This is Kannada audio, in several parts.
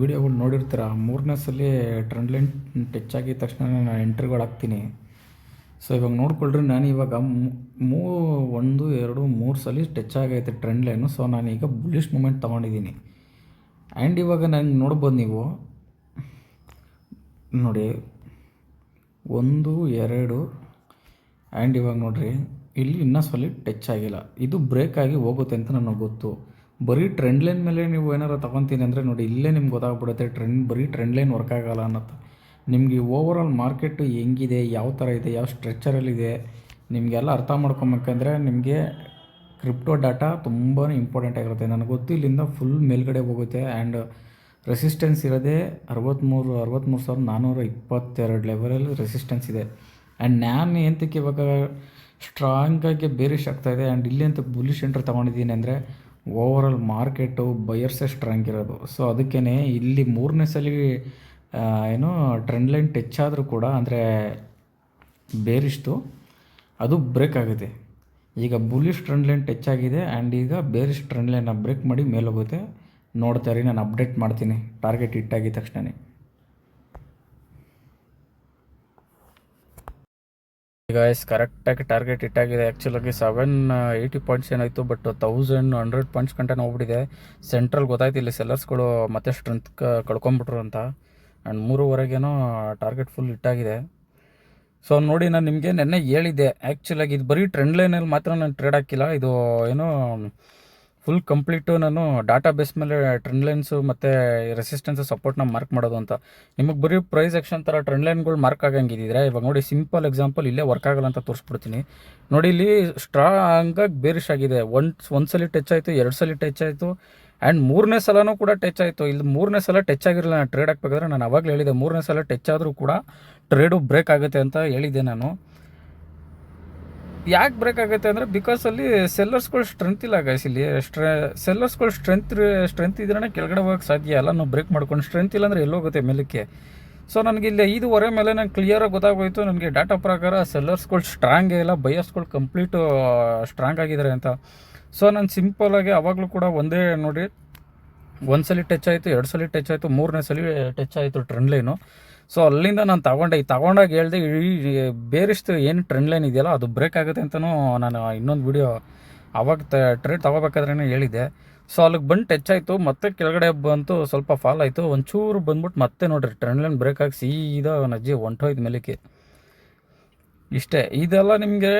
ವೀಡಿಯೋಗಳು ನೋಡಿರ್ತೀರ, ಮೂರನೇ ಸಲ ಟ್ರೆಂಡ್ ಲೈನ್ ಟಚ್ ಆಗಿದ ತಕ್ಷಣ ನಾನು ಎಂಟ್ರಿಗಳು ಹಾಕ್ತೀನಿ. ಸೊ ಇವಾಗ ನೋಡ್ಕೊಳ್ರಿ, ನಾನು ಇವಾಗ 1 2 3 ಸಲ ಟಚ್ ಆಗೈತೆ ಟ್ರೆಂಡ್ ಲೈನು. ಸೊ ನಾನೀಗ ಬುಲ್ಲಿಶ್ ಮೂಮೆಂಟ್ ತೊಗೊಂಡಿದ್ದೀನಿ. ಆ್ಯಂಡ್ ಇವಾಗ ನಾನು ನೋಡ್ಬೋದು ನೀವು ನೋಡಿ 1 2 ಆ್ಯಂಡ್ ಇವಾಗ ನೋಡಿರಿ ಇಲ್ಲಿ ಇನ್ನೂ ಸಲ ಟಚ್ ಆಗಿಲ್ಲ. ಇದು ಬ್ರೇಕ್ ಆಗಿ ಹೋಗುತ್ತೆ ಅಂತ ನನಗೆ ಗೊತ್ತು. ಬರೀ ಟ್ರೆಂಡ್ ಲೈನ್ ಮೇಲೆ ನೀವು ಏನಾರು ತೊಗೊತೀನಿ ಅಂದರೆ ನೋಡಿ, ಇಲ್ಲೇ ನಿಮ್ಗೆ ಗೊತ್ತಾಗ್ಬಿಡುತ್ತೆ ಬರೀ ಟ್ರೆಂಡ್ ಲೈನ್ ವರ್ಕ್ ಆಗೋಲ್ಲ ಅನ್ನೋದು. ನಿಮಗೆ ಓವರಾಲ್ ಮಾರ್ಕೆಟು ಹೆಂಗಿದೆ, ಯಾವ ಥರ ಇದೆ, ಯಾವ ಸ್ಟ್ರಕ್ಚರಲ್ಲಿದೆ ನಿಮಗೆಲ್ಲ ಅರ್ಥ ಮಾಡ್ಕೊಬೇಕಂದ್ರೆ ನಿಮಗೆ ಕ್ರಿಪ್ಟೋ ಡಾಟಾ ತುಂಬಾ ಇಂಪಾರ್ಟೆಂಟ್ ಆಗಿರುತ್ತೆ. ನನಗೆ ಗೊತ್ತು ಇಲ್ಲಿಂದ ಫುಲ್ ಮೇಲ್ಗಡೆ ಹೋಗುತ್ತೆ. ಆ್ಯಂಡ್ ರೆಸಿಸ್ಟೆನ್ಸ್ ಇರೋದೇ 63,422 ಲೆವೆಲಲ್ಲಿ ರೆಸಿಸ್ಟೆನ್ಸ್ ಇದೆ. ಆ್ಯಂಡ್ ನಾನು ಎಂತಕ್ಕೆ ಇವಾಗ ಸ್ಟ್ರಾಂಗಾಗಿ ಬೇರಿಶ್ ಆಗ್ತಾಯಿದೆ ಆ್ಯಂಡ್ ಇಲ್ಲಿ ಅಂತ ಬುಲ್ಲಿಶ್ ಎಂಟ್ರಿ ತೊಗೊಂಡಿದ್ದೀನಿ ಅಂದರೆ ಓವರಾಲ್ ಮಾರ್ಕೆಟು ಬಯರ್ಸೇ ಸ್ಟ್ರಾಂಗ್ ಇರೋದು. ಸೊ ಅದಕ್ಕೇ ಇಲ್ಲಿ ಮೂರನೇ ಸಲ ಏನು ಟ್ರೆಂಡ್ ಲೈನ್ ಟಚ್ ಆದರೂ ಕೂಡ ಅಂದರೆ ಬೇರಿಶ್ದು ಅದು ಬ್ರೇಕ್ ಆಗುತ್ತೆ. ಈಗ ಬುಲ್ಲಿಶ್ ಟ್ರೆಂಡ್ ಲೈನ್ ಟಚ್ ಆಗಿದೆ ಆ್ಯಂಡ್ ಈಗ ಬೇರಿಶ್ ಟ್ರೆಂಡ್ ಲೈನ್ನ ಬ್ರೇಕ್ ಮಾಡಿ ಮೇಲೋಗುತ್ತೆ. ನೋಡ್ತಾ ಇರಿ, ನಾನು ಅಪ್ಡೇಟ್ ಮಾಡ್ತೀನಿ ಟಾರ್ಗೆಟ್ ಹಿಟ್ ಆಗಿದ ತಕ್ಷಣ. ಈಗ ಕರೆಕ್ಟಾಗಿ ಟಾರ್ಗೆಟ್ ಹಿಟ್ಟಾಗಿದೆ. ಆ್ಯಕ್ಚುಲಾಗಿ 780 ಪಾಯಿಂಟ್ಸ್ ಏನಾಯಿತು, ಬಟ್ 1100 ಪಾಯಿಂಟ್ಸ್ ಗಂಟೆ ಹೋಗ್ಬಿಟ್ಟಿದೆ. ಸೆಂಟ್ರಲ್ ಗೊತ್ತಾಯ್ತು ಇಲ್ಲಿ ಸೆಲ್ಲರ್ಸ್ಗಳು ಮತ್ತೆ ಸ್ಟ್ರೆಂತ್ ಕಳ್ಕೊಂಬಿಟ್ರು ಅಂತ. ಆ್ಯಂಡ್ 3:30ಗೇನೋ ಟಾರ್ಗೆಟ್ ಫುಲ್ ಹಿಟ್ಟಾಗಿದೆ. ಸೊ ನೋಡಿ, ನಾನು ನಿಮಗೆ ನೆನ್ನೆ ಹೇಳಿದ್ದೆ ಆ್ಯಕ್ಚುಲಾಗಿ ಇದು ಬರೀ ಟ್ರೆಂಡ್ ಲೈನಲ್ಲಿ ಮಾತ್ರ ನಾನು ಟ್ರೇಡ್ ಹಾಕಿಲ್ಲ. ಇದು ಏನೋ ಫುಲ್ ಕಂಪ್ಲೀಟು ನಾನು ಡಾಟಾ ಬೇಸ್ ಮೇಲೆ ಟ್ರೆಂಡ್ ಲೈನ್ಸು ಮತ್ತು ರೆಸಿಸ್ಟೆನ್ಸು ಸಪೋರ್ಟ್ನ ಮಾರ್ಕ್ ಮಾಡೋದು ಅಂತ. ನಿಮಗೆ ಬರೀ ಪ್ರೈಸ್ ಆಕ್ಷನ್ ಥರ ಟ್ರೆಂಡ್ ಲೈನ್ಗಳು ಮಾರ್ಕ್ ಆಗಂಗಿದ್ರೆ ಇವಾಗ ನೋಡಿ, ಸಿಂಪಲ್ ಎಕ್ಸಾಂಪಲ್ ಇಲ್ಲೇ ವರ್ಕ್ ಆಗಲ್ಲ ಅಂತ ತೋರಿಸ್ಬಿಡ್ತೀನಿ. ನೋಡಿ, ಇಲ್ಲಿ ಸ್ಟ್ರಾಂಗಾಗಿ ಬೇರಿಶ್ ಆಗಿದೆ. ಒಂದು ಸಲ ಟಚ್ ಆಯಿತು, 2 ಸಲ ಟಚ್ ಆಯಿತು ಆ್ಯಂಡ್ 3ನೇ ಸಲನೂ ಕೂಡ ಟಚ್ ಆಯಿತು. ಇಲ್ಲಿ 3ನೇ ಸಲ ಟಚ್ ಆಗಿರಲಿಲ್ಲ. ನಾನು ಟ್ರೇಡ್ ಹಾಕ್ಬೇಕಾದ್ರೆ ನಾನು ಅವಾಗಲೇ ಹೇಳಿದೆ 3ನೇ ಸಲ ಟಚ್ ಆದರೂ ಕೂಡ ಟ್ರೇಡು ಬ್ರೇಕ್ ಆಗುತ್ತೆ ಅಂತ ಹೇಳಿದ್ದೆ ನಾನು. ಯಾಕೆ ಬ್ರೇಕ್ ಆಗುತ್ತೆ ಅಂದರೆ ಬಿಕಾಸ್ ಅಲ್ಲಿ ಸೆಲ್ಲರ್ಸ್ಗಳು ಸ್ಟ್ರೆಂತ್ ಇಲ್ಲ ಗೈಸ್. ಇಲ್ಲಿ ಸೆಲ್ಲರ್ಸ್ಗಳು ಸ್ಟ್ರೆಂತ್ ಇದ್ರೇ ಕೆಳಗಡೆ ಹೋಗೋಕ್ಕೆ ಸಾಧ್ಯ ಅಲ್ಲ. ನಾವು ಬ್ರೇಕ್ ಮಾಡ್ಕೊಂಡು ಸ್ಟ್ರೆಂತ್ ಇಲ್ಲ ಅಂದರೆ ಎಲ್ಲೋಗುತ್ತೆ ಮೇಲಕ್ಕೆ. ಸೊ ನನಗೆ ಇಲ್ಲಿ 5:30 ಮೇಲೆ ನಂಗೆ ಕ್ಲಿಯರಾಗಿ ಗೊತ್ತಾಗೋಯ್ತು ನನಗೆ ಡಾಟಾ ಪ್ರಕಾರ ಸೆಲ್ಲರ್ಸ್ಗಳು ಸ್ಟ್ರಾಂಗೇ ಇಲ್ಲ, ಬಯರ್ಸ್ಗಳು ಕಂಪ್ಲೀಟು ಸ್ಟ್ರಾಂಗ್ ಆಗಿದ್ದಾರೆ ಅಂತ. ಸೊ ನಾನು ಸಿಂಪಲಾಗಿ ಆವಾಗಲೂ ಕೂಡ ಒಂದೇ ನೋಡಿ, 1 ಸಲ ಟಚ್ ಆಯಿತು, 2 ಸಲ ಟಚ್ ಆಯಿತು, 3ನೇ ಸಲ ಟಚ್ ಆಯಿತು ಟ್ರೆಂಡ್ ಲೈನು. ಸೊ ಅಲ್ಲಿಂದ ನಾನು ತಗೊಂಡಾಗ ಹೇಳಿದೆ ಈ ಬೇರೆಷ್ಟು ಏನು ಟ್ರೆಂಡ್ ಲೈನ್ ಇದೆಯಲ್ಲ ಅದು ಬ್ರೇಕ್ ಆಗುತ್ತೆ ಅಂತಲೂ ನಾನು ಇನ್ನೊಂದು ವಿಡಿಯೋ ಆವಾಗ ಟ್ರೇಡ್ ತೊಗೋಬೇಕಾದ್ರೇ ಹೇಳಿದ್ದೆ. ಸೊ ಅಲ್ಲಿಗೆ ಬಂದು ಟಚ್ ಆಯಿತು, ಮತ್ತೆ ಕೆಳಗಡೆ ಬಂತು, ಸ್ವಲ್ಪ ಫಾಲ್ ಆಯಿತು, ಒಂಚೂರು ಬಂದ್ಬಿಟ್ಟು ಮತ್ತೆ ನೋಡಿರಿ ಟ್ರೆಂಡ್ ಲೈನ್ ಬ್ರೇಕ್ ಆಗಿ ಸೀದಾ ನಜ್ಜಿ ಹೊಂಟೋಯ್ತು ಮೇಲಕ್ಕೆ. ಇಷ್ಟೇ. ಇದೆಲ್ಲ ನಿಮಗೆ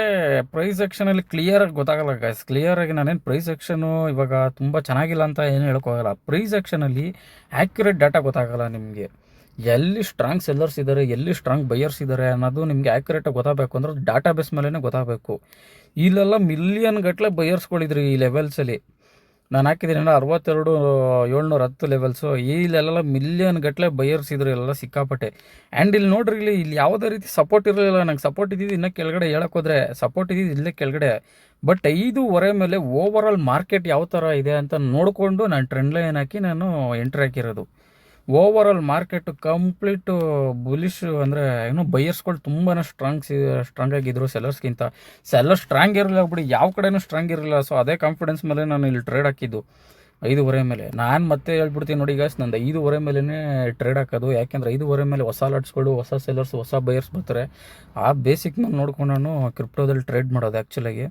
ಪ್ರೈಸ್ ಆ್ಯಕ್ಷನಲ್ಲಿ ಕ್ಲಿಯರಾಗಿ ಗೊತ್ತಾಗಲ್ಲ ಗೈಸ್. ಕ್ಲಿಯರಾಗಿ ನಾನೇನು ಪ್ರೈಸ್ ಆ್ಯಕ್ಷನು ಇವಾಗ ತುಂಬ ಚೆನ್ನಾಗಿಲ್ಲ ಅಂತ ಏನು ಹೇಳೋಕ್ಕಾಗಲ್ಲ. ಪ್ರೈಸ್ ಆ್ಯಕ್ಷನಲ್ಲಿ ಆ್ಯಕ್ಯುರೇಟ್ ಡಾಟಾ ಗೊತ್ತಾಗಲ್ಲ ನಿಮಗೆ. ಎಲ್ಲಿ ಸ್ಟ್ರಾಂಗ್ ಸೆಲ್ಲರ್ಸ್ ಇದ್ದಾರೆ, ಎಲ್ಲಿ ಸ್ಟ್ರಾಂಗ್ ಬೈಯರ್ಸ್ ಇದ್ದಾರೆ ಅನ್ನೋದು ನಿಮಗೆ ಆ್ಯಕ್ಯುರೇಟಾಗಿ ಗೊತ್ತಾಗಬೇಕು ಅಂದ್ರೆ ಡಾಟಾ ಬೇಸ್ ಮೇಲೇ ಗೊತ್ತಾಗಬೇಕು. ಇಲ್ಲೆಲ್ಲ ಮಿಲಿಯನ್ ಗಟ್ಟಲೆ ಬೈಯರ್ಸ್ಗಳಿದ್ರಿ ಈ ಲೆವೆಲ್ಸಲ್ಲಿ. ನಾನು ಹಾಕಿದ್ದೀನಿ 62,710 ಲೆವೆಲ್ಸು. ಇಲ್ಲೆಲ್ಲ ಮಿಲಿಯನ್ ಗಟ್ಟಲೆ ಬೈಯರ್ಸ್ ಇದ್ರು ಎಲ್ಲ ಸಿಕ್ಕಾಪಟ್ಟೆ. ಆ್ಯಂಡ್ ಇಲ್ಲಿ ನೋಡ್ರಿ, ಇಲ್ಲಿ ಯಾವುದೇ ರೀತಿ ಸಪೋರ್ಟ್ ಇರಲಿಲ್ಲ. ನಂಗೆ ಸಪೋರ್ಟ್ ಇದ್ದಿದ್ದು ಇನ್ನೂ ಕೆಳಗಡೆ ಹೇಳೋಕ್ಕೋದ್ರೆ ಸಪೋರ್ಟ್ ಇದ್ದಿದ್ದು ಇಲ್ಲೇ ಕೆಳಗಡೆ. ಬಟ್ 5:30 ಮೇಲೆ ಓವರಾಲ್ ಮಾರ್ಕೆಟ್ ಯಾವ ಥರ ಇದೆ ಅಂತ ನೋಡಿಕೊಂಡು ನಾನು ಟ್ರೆಂಡ್ ಲೈನ್ ಹಾಕಿ ನಾನು ಎಂಟ್ರಿ ಹಾಕಿರೋದು. ಓವರಾಲ್ ಮಾರ್ಕೆಟು ಕಂಪ್ಲೀಟು ಬುಲಿಶ್ ಅಂದರೆ ಏನೋ ಬೈಯರ್ಸ್ಗಳು ತುಂಬಾ ಸ್ಟ್ರಾಂಗ್ ಆಗಿದ್ರು ಸೆಲ್ಲರ್ಸ್ಗಿಂತ. ಸೆಲ್ಲರ್ ಸ್ಟ್ರಾಂಗ್ ಇರಲಿಲ್ಲ ಬಿಡಿ, ಯಾವ ಕಡೆನೂ ಸ್ಟ್ರಾಂಗ್ ಇರಲಿಲ್ಲ. ಸೊ ಅದೇ ಕಾನ್ಫಿಡೆನ್ಸ್ ಮೇಲೆ ನಾನು ಇಲ್ಲಿ ಟ್ರೇಡ್ ಹಾಕಿದ್ದು 5:30 ಮೇಲೆ. ನಾನು ಮತ್ತೆ ಹೇಳ್ಬಿಡ್ತೀನಿ ನೋಡಿ ಗೈಸ್, ನಂದು 5:30 ಮೇಲೇ ಟ್ರೇಡ್ ಹಾಕೋದು. ಯಾಕೆಂದರೆ 5:30 ಮೇಲೆ ಹೊಸ ಲಾಟ್ಸ್ಗಳು, ಹೊಸ ಸೆಲ್ಲರ್ಸ್, ಹೊಸ ಬೈಯರ್ಸ್ ಬರ್ತಾರೆ. ಆ ಬೇಸಿಕ್ನ ನೋಡ್ಕೊಂಡು ನಾನು ಕ್ರಿಪ್ಟೋದಲ್ಲಿ ಟ್ರೇಡ್ ಮಾಡೋದು ಆ್ಯಕ್ಚುಲಾಗಿ.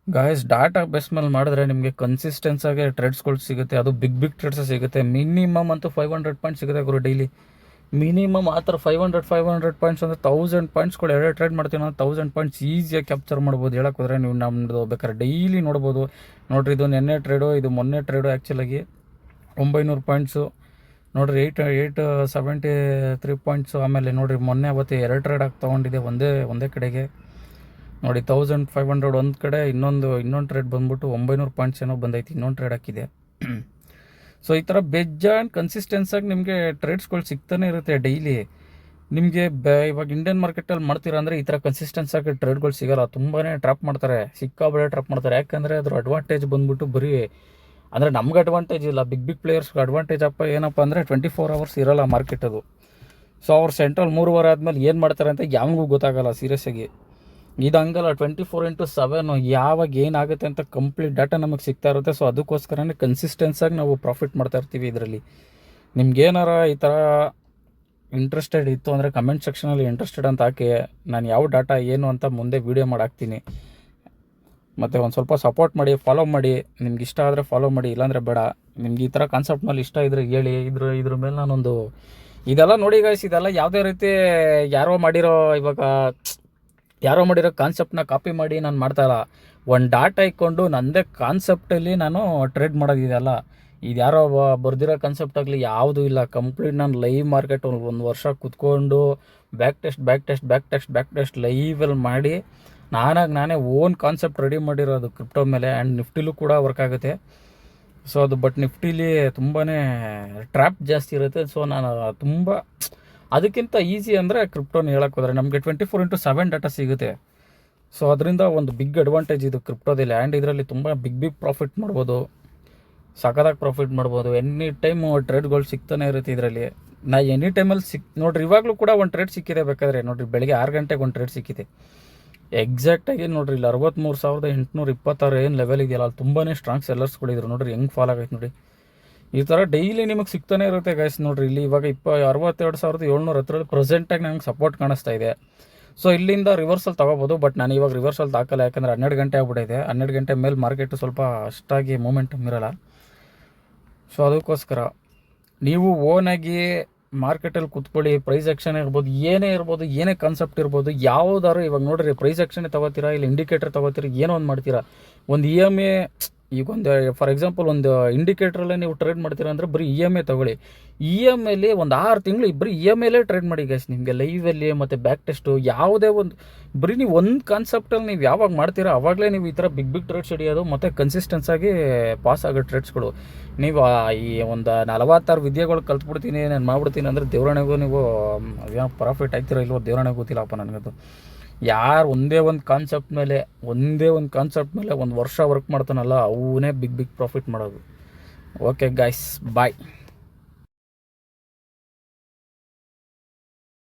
ಗಾಯ್ಸ್, ಡಾಟಾ ಬೇಸ್ ಮೇಲೆ ಮಾಡಿದ್ರೆ ನಿಮಗೆ ಕನ್ಸಿಸ್ಟೆನ್ಸ್ ಆಗಿ ಟ್ರೇಡ್ಸ್ಗಳು ಸಿಗುತ್ತೆ. ಅದು ಬಿಗ್ ಟ್ರೇಡ್ಸ್ ಸಿಗುತ್ತೆ. ಮಿನಿಮಮ್ ಅಂತೂ 500 ಪಾಯಿಂಟ್ಸ್ ಸಿಗುತ್ತೆ ಗುರು ಡೈಲಿ. ಮಿನಿಮಮ್ ಆ ಥರ 500 ಪಾಯಿಂಟ್ಸ್ ಅಂದರೆ 1000 ಪಾಯಿಂಟ್ಸ್ಗಳು ಎರಡೇ ಟ್ರೇಡ್ ಮಾಡ್ತೀವಿ ನಾವು. 1000 ಪಾಯಿಂಟ್ಸ್ ಈಸಿಯಾಗಿ ಕ್ಯಾಪ್ಚರ್ ಮಾಡ್ಬೋದು. ಹೇಳೋಕ್ಕೋದ್ರೆ ನೀವು ನಮ್ಮದು ಬೇಕಾದ್ರೆ ಡೈಲಿ ನೋಡ್ಬೋದು. ನೋಡಿರಿ, ಇದು ನೆನ್ನೆ ಟ್ರೇಡು, ಇದು ಮೊನ್ನೆ ಟ್ರೇಡು. ಆ್ಯಕ್ಚುಲಾಗಿ 900 ಪಾಯಿಂಟ್ಸು ನೋಡಿರಿ, 873 ಪಾಯಿಂಟ್ಸು. ಆಮೇಲೆ ನೋಡಿರಿ, ಮೊನ್ನೆ ಅವತ್ತು 2 ಟ್ರೇಡ್ ಆಗಿ ತೊಗೊಂಡಿದ್ದೆ ಒಂದೇ ಕಡೆಗೆ. ನೋಡಿ, 1500 ಒಂದು ಕಡೆ, ಇನ್ನೊಂದು ಟ್ರೇಡ್ ಬಂದ್ಬಿಟ್ಟು 900 ಪಾಯಿಂಟ್ಸ್ ಏನೋ ಬಂದೈತಿ, ಇನ್ನೊಂದು ಟ್ರೇಡ್ ಹಾಕಿದೆ. ಸೊ ಈ ಥರ ಬೇಜಾನ್ ಕನ್ಸಿಸ್ಟೆನ್ಸಾಗಿ ನಿಮಗೆ ಟ್ರೇಡ್ಸ್ಗಳು ಸಿಗ್ತಾನೆ ಇರುತ್ತೆ ಡೈಲಿ. ನಿಮಗೆ ಇವಾಗ ಇಂಡಿಯನ್ ಮಾರ್ಕೆಟಲ್ಲಿ ಮಾಡ್ತೀರಾ ಅಂದರೆ ಈ ಥರ ಕನ್ಸಿಸ್ಟೆನ್ಸ್ ಆಗಿ ಟ್ರೇಡ್ಗಳು ಸಿಗೋಲ್ಲ. ತುಂಬಾ ಟ್ರಾಪ್ ಮಾಡ್ತಾರೆ, ಸಿಕ್ಕಾಬಳೆ ಟ್ರಾಪ್ ಮಾಡ್ತಾರೆ. ಯಾಕಂದರೆ ಅದ್ರ ಅಡ್ವಾಂಟೇಜ್ ಬಂದ್ಬಿಟ್ಟು ಬರೀ ಅಂದರೆ ನಮ್ಗೆ ಅಡ್ವಾಂಟೇಜ್ ಇಲ್ಲ, ಬಿಗ್ ಪ್ಲೇಯರ್ಸ್ಗೆ ಅಡ್ವಾಂಟೇಜ್ ಏನಪ್ಪ ಅಂದರೆ 24 ಅವರ್ಸ್ ಇರೋಲ್ಲ ಮಾರ್ಕೆಟ್ ಅದು. ಸೊ ಅವ್ರು ಸೆಂಟ್ರಲ್ 3:30 ಆದಮೇಲೆ ಏನು ಮಾಡ್ತಾರೆ ಅಂತ ಯಾವನಿಗೂ ಗೊತ್ತಾಗಲ್ಲ ಸೀರಿಯಸ್ಸಾಗಿ. ಇದು ಹಂಗಲ್ಲ, 24/7 ಯಾವಾಗ ಏನಾಗುತ್ತೆ ಅಂತ ಕಂಪ್ಲೀಟ್ ಡಾಟಾ ನಮಗೆ ಸಿಗ್ತಾ ಇರುತ್ತೆ. ಸೊ ಅದಕ್ಕೋಸ್ಕರನೇ ಕನ್ಸಿಸ್ಟೆನ್ಸಾಗಿ ನಾವು ಪ್ರಾಫಿಟ್ ಮಾಡ್ತಾ ಇರ್ತೀವಿ ಇದರಲ್ಲಿ. ನಿಮ್ಗೇನಾರ ಈ ಥರ ಇಂಟ್ರೆಸ್ಟೆಡ್ ಇತ್ತು ಅಂದರೆ ಕಮೆಂಟ್ ಸೆಕ್ಷನಲ್ಲಿ ಇಂಟ್ರೆಸ್ಟೆಡ್ ಅಂತ ಹಾಕಿ, ನಾನು ಯಾವ ಡಾಟಾ ಏನು ಅಂತ ಮುಂದೆ ವೀಡಿಯೋ ಮಾಡಿ ಹಾಕ್ತೀನಿ. ಮತ್ತು ಒಂದು ಸ್ವಲ್ಪ ಸಪೋರ್ಟ್ ಮಾಡಿ, ಫಾಲೋ ಮಾಡಿ. ನಿಮ್ಗೆ ಇಷ್ಟ ಆದರೆ ಫಾಲೋ ಮಾಡಿ, ಇಲ್ಲಾಂದರೆ ಬೇಡ. ನಿಮ್ಗೆ ಈ ಥರ ಕಾನ್ಸೆಪ್ಟ್ನಲ್ಲಿ ಇಷ್ಟ ಇದ್ರೆ ಹೇಳಿ. ಇದ್ರ ಮೇಲೆ ನಾನೊಂದು ಇದೆಲ್ಲ ನೋಡಿ ಗೈಸ್, ಇದೆಲ್ಲ ಯಾವುದೇ ರೀತಿ ಯಾರೋ ಮಾಡಿರೋ ಕಾನ್ಸೆಪ್ಟನ್ನ ಕಾಪಿ ಮಾಡಿ ನಾನು ಮಾಡ್ತಾಯಿಲ್ಲ. ಒಂದು ಡಾಟಾ ಇಟ್ಕೊಂಡು ನನ್ನದೇ ಕಾನ್ಸೆಪ್ಟಲ್ಲಿ ನಾನು ಟ್ರೇಡ್ ಮಾಡೋದಿದೆಯಲ್ಲ. ಇದು ಯಾರೋ ಬರ್ದಿರೋ ಕಾನ್ಸೆಪ್ಟ್ ಆಗಲಿ ಯಾವುದೂ ಇಲ್ಲ. ಕಂಪ್ಲೀಟ್ ನಾನು ಲೈವ್ ಮಾರ್ಕೆಟ್ ಒಂದು ವರ್ಷ ಕೂತ್ಕೊಂಡು ಬ್ಯಾಕ್ ಟೆಸ್ಟ್ ಲೈವಲ್ಲಿ ಮಾಡಿ ನಾನೇ ಓನ್ ಕಾನ್ಸೆಪ್ಟ್ ರೆಡಿ ಮಾಡಿರೋದು ಕ್ರಿಪ್ಟೋ ಮೇಲೆ. ಆ್ಯಂಡ್ ನಿಫ್ಟಿಲೂ ಕೂಡ ವರ್ಕ್ ಆಗುತ್ತೆ. ಸೊ ಅದು ಬಟ್ ನಿಫ್ಟಿಲಿ ತುಂಬಾ ಟ್ರ್ಯಾಪ್ ಜಾಸ್ತಿ ಇರುತ್ತೆ. ಸೊ ನಾನು ತುಂಬ ಅದಕ್ಕಿಂತ ಈಸಿ ಅಂದರೆ ಕ್ರಿಪ್ಟೋನ ಹೇಳಕ್ಕೆ ಹೋದರೆ ನಮಗೆ 24/7 ಡಾಟಾ ಸಿಗುತ್ತೆ. ಸೊ ಅದರಿಂದ ಒಂದು ಬಿಗ್ ಅಡ್ವಾಂಟೇಜ್ ಇದು ಕ್ರಿಪ್ಟೋದಲ್ಲಿ. ಆ್ಯಂಡ್ ಇದರಲ್ಲಿ ತುಂಬ ಬಿಗ್ ಪ್ರಾಫಿಟ್ ಮಾಡ್ಬೋದು, ಸಖತ್ತಾಗಿ ಪ್ರಾಫಿಟ್ ಮಾಡ್ಬೋದು. ಎನಿ ಟೈಮು ಟ್ರೇಡ್ಗಳು ಸಿಗ್ತಾನೆ ಇರುತ್ತೆ ಇದರಲ್ಲಿ. ಎನಿ ಟೈಮಲ್ಲಿ ನೋಡಿರಿ, ಇವಾಗಲೂ ಕೂಡ ಒಂದು ಟ್ರೇಡ್ ಸಿಕ್ಕಿದೆ. ಬೇಕಾದರೆ ನೋಡಿರಿ, ಬೆಳಗ್ಗೆ 6 ಗಂಟೆಗೆ ಒಂದು ಟ್ರೇಡ್ ಸಿಕ್ಕಿದೆ ಎಕ್ಸಾಕ್ಟಾಗಿ. ನೋಡಿರಿ ಇಲ್ಲಿ 63,826 ಏನು ಲೆವೆಲ್ ಇದೆಯಲ್ಲ, ಅಲ್ಲಿ ತುಂಬಾ ಸ್ಟ್ರಾಂಗ್ ಸೆಲ್ಲರ್ಸ್ಗಳಿದ್ರು. ನೋಡಿರಿ ಹೆಂಗೆ ಫಾಲ್ ಆಗೈತೆ ನೋಡಿ. ಈ ಥರ ಡೈಲಿ ನಿಮಗೆ ಸಿಗ್ತಾನೆ ಇರುತ್ತೆ ಗೈಸ್. ನೋಡಿರಿ ಇಲ್ಲಿ ಇವಾಗ 62,700 ಹತ್ತಿರ ಪ್ರೆಸೆಂಟಾಗಿ ನನಗೆ ಸಪೋರ್ಟ್ ಕಾಣಿಸ್ತಾ ಇದೆ. ಸೊ ಇಲ್ಲಿಂದ ರಿವರ್ಸಲ್ ತೊಗೋಬೋದು. ಬಟ್ ನಾನು ಇವಾಗ ರಿವರ್ಸಲ್ ತಾಕಲ್ಲ, ಯಾಕಂದರೆ 12 ಗಂಟೆ ಆಗ್ಬಿಟ್ಟಿದೆ. 12 ಗಂಟೆ ಮೇಲೆ ಮಾರ್ಕೆಟು ಸ್ವಲ್ಪ ಅಷ್ಟಾಗಿ ಮೂಮೆಂಟಮ್ ಇರೋಲ್ಲ. ಸೊ ಅದಕ್ಕೋಸ್ಕರ ನೀವು ಓನಾಗಿ ಮಾರ್ಕೆಟಲ್ಲಿ ಕೂತ್ಕೊಳ್ಳಿ. ಪ್ರೈಸ್ ಆ್ಯಕ್ಷನ್ ಇರ್ಬೋದು, ಏನೇ ಕಾನ್ಸೆಪ್ಟ್ ಇರ್ಬೋದು, ಯಾವುದಾದ್ರು ಇವಾಗ ನೋಡಿರಿ, ಪ್ರೈಸ್ ಆ್ಯಕ್ಷನ್ನೇ ತೊಗೋತೀರಾ, ಇಲ್ಲ ಇಂಡಿಕೇಟರ್ ತೊಗೋತೀರಾ, ಏನೋ ಒಂದು ಮಾಡ್ತೀರಾ. ಒಂದು EMA, ಈಗ ಫಾರ್ ಎಕ್ಸಾಂಪಲ್ ಒಂದು ಇಂಡಿಕೇಟ್ರಲ್ಲೇ ನೀವು ಟ್ರೇಡ್ ಮಾಡ್ತೀರಾ ಅಂದರೆ ಬರೀ EMA ತೊಗೊಳ್ಳಿ. EMAಲಿ ಒಂದು 6 ತಿಂಗಳು ಬರೀ EMAಲೇ ಟ್ರೇಡ್ ಮಾಡಿ ಗೈಸ್. ನಿಮಗೆ ಲೈವಲ್ಲಿ ಮತ್ತು ಬ್ಯಾಕ್ ಟೆಸ್ಟು ಯಾವುದೇ ಒಂದು ಬರೀ ನೀವು ಒಂದು ಕಾನ್ಸೆಪ್ಟಲ್ಲಿ ನೀವು ಯಾವಾಗ ಮಾಡ್ತೀರಾ ಆವಾಗಲೇ ನೀವು ಈ ಥರ ಬಿಗ್ ಟ್ರೇಡ್ಸ್ ಹಿಡಿಯೋದು ಮತ್ತು ಕನ್ಸಿಸ್ಟೆನ್ಸ್ ಆಗಿ ಪಾಸ್ ಆಗೋ ಟ್ರೇಡ್ಸ್ಗಳು. ನೀವು ಈ ಒಂದು 46 ವಿದ್ಯೆಗಳು ಕಲ್ತ್ಬಿಡ್ತೀನಿ, ನಾನು ಮಾಡ್ಬಿಡ್ತೀನಿ ಅಂದರೆ ದೇವರಣೆಗೂ ನೀವು ಏನೋ ಪ್ರಾಫಿಟ್ ಆಗ್ತಿರೋ ಇಲ್ವೋ ದೇವರಣೆ ಗೊತ್ತಿಲ್ಲಪ್ಪ ನನಗದು. ಯಾರು ಒಂದೇ ಒಂದು ಕಾನ್ಸೆಪ್ಟ್ ಮೇಲೆ ಒಂದು ವರ್ಷ ವರ್ಕ್ ಮಾಡ್ತಾನಲ್ಲ ಅವನೇ ಬಿಗ್ ಪ್ರಾಫಿಟ್ ಮಾಡೋದು. ಓಕೆ ಗಾಯ್ಸ್, ಬಾಯ್.